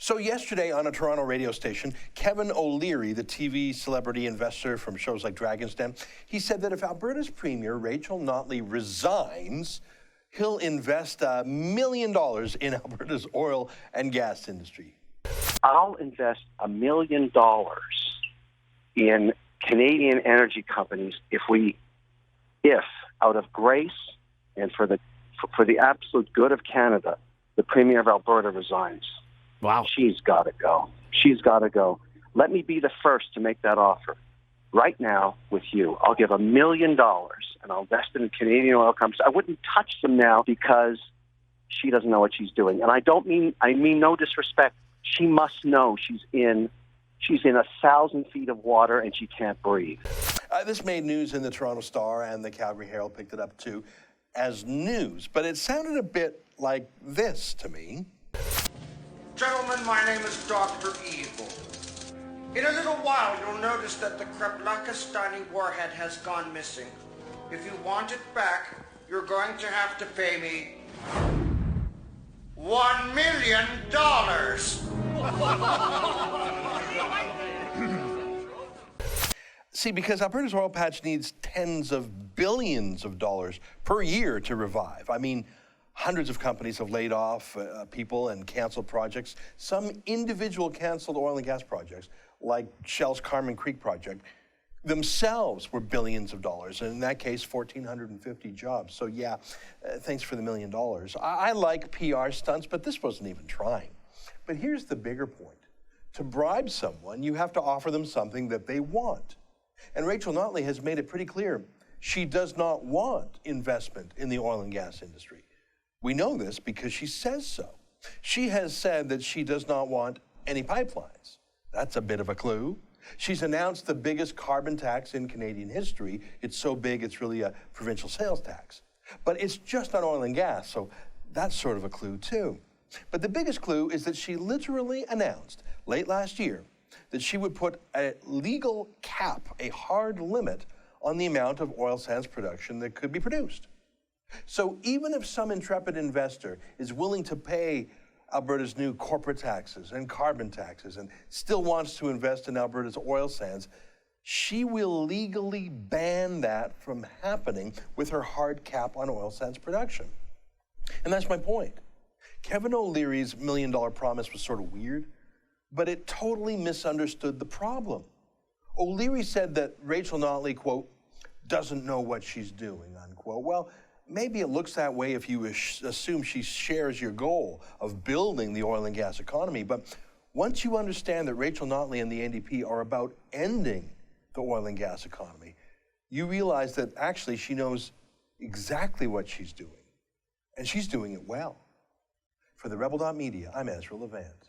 So yesterday on a Toronto radio station, Kevin O'Leary, the TV celebrity investor from shows like Dragon's Den, he said that if Alberta's Premier, Rachel Notley, resigns, he'll invest $1 million in Alberta's oil and gas industry. I'll invest $1 million in Canadian energy companies if out of grace and for the absolute good of Canada, the Premier of Alberta resigns. Wow. She's got to go. She's got to go. Let me be the first to make that offer. Right now, with you, I'll give $1 million and I'll invest in Canadian oil companies. I wouldn't touch them now because she doesn't know what she's doing. And I mean no disrespect. She must know she's in 1,000 feet of water and she can't breathe. This made news in the Toronto Star, and the Calgary Herald picked it up too as news. But it sounded a bit like this to me. Gentlemen, my name is Dr. Evil. In a little while, you'll notice that the Kreplakistani warhead has gone missing. If you want it back, you're going to have to pay me $1 million. See, because Alberta's oil patch needs tens of billions of dollars per year to revive. I mean, hundreds of companies have laid off people and canceled projects. Some individual canceled oil and gas projects, like Shell's Carmen Creek project, themselves were billions of dollars. And in that case, 1,450 jobs. So yeah, thanks for the $1 million. I like PR stunts, but this wasn't even trying. But here's the bigger point. To bribe someone, you have to offer them something that they want. And Rachel Notley has made it pretty clear she does not want investment in the oil and gas industry. We know this because she says so. She has said that she does not want any pipelines. That's a bit of a clue. She's announced the biggest carbon tax in Canadian history. It's so big, it's really a provincial sales tax. But it's just on oil and gas, so that's sort of a clue too. But the biggest clue is that she literally announced late last year that she would put a legal cap, a hard limit on the amount of oil sands production that could be produced. So even if some intrepid investor is willing to pay Alberta's new corporate taxes and carbon taxes and still wants to invest in Alberta's oil sands, she will legally ban that from happening with her hard cap on oil sands production. And that's my point. Kevin O'Leary's $1 million promise was sort of weird, but it totally misunderstood the problem. O'Leary said that Rachel Notley, quote, doesn't know what she's doing, unquote. Well, maybe it looks that way if you assume she shares your goal of building the oil and gas economy. But once you understand that Rachel Notley and the NDP are about ending the oil and gas economy, you realize that actually she knows exactly what she's doing. And she's doing it well. For TheRebel.media, I'm Ezra Levant.